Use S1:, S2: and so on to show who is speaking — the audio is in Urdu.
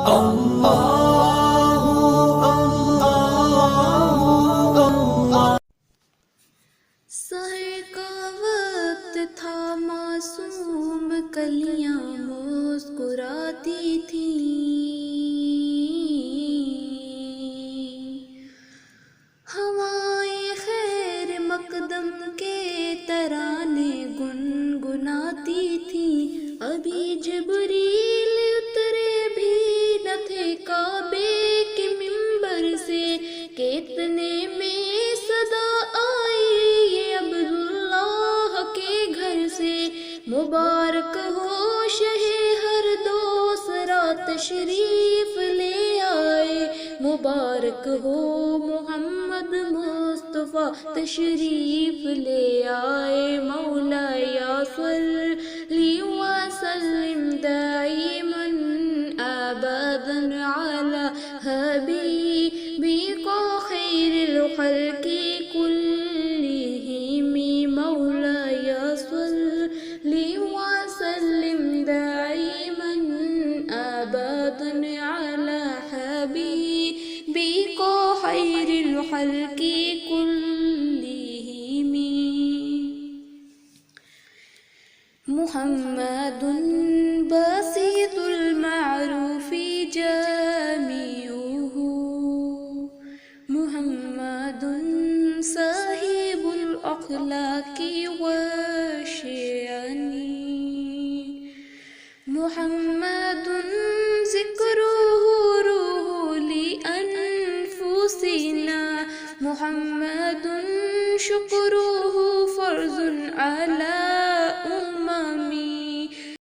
S1: سحر کا وقت تھا، معصوم کلیاں مسکراتی تھیں، ہوائیں خیر مقدم کے ترانے گنگناتی تھیں، ابھی جبریل اترے بھی نہ تھے کعبے کے منبر سے کہ اتنے میں صدا آئی یہ عبداللہ کے گھر سے، مبارک ہو شہ ہر دوسرا تشریف لے آئے، مبارک ہو محمد مصطفیٰ تشریف لے آئے، مولاي صلی وسلم دائما ابدا على حبيبك خير الخلق كلهم، مولاي صلی وسلم دائما ابدا على حبيبك خير الخلق كلهم، محمد بسيط المعروف جامعه، محمد صاحب الأخلاق والشأن، محمد ذكره روح لأنفسنا، محمد شكره فرض على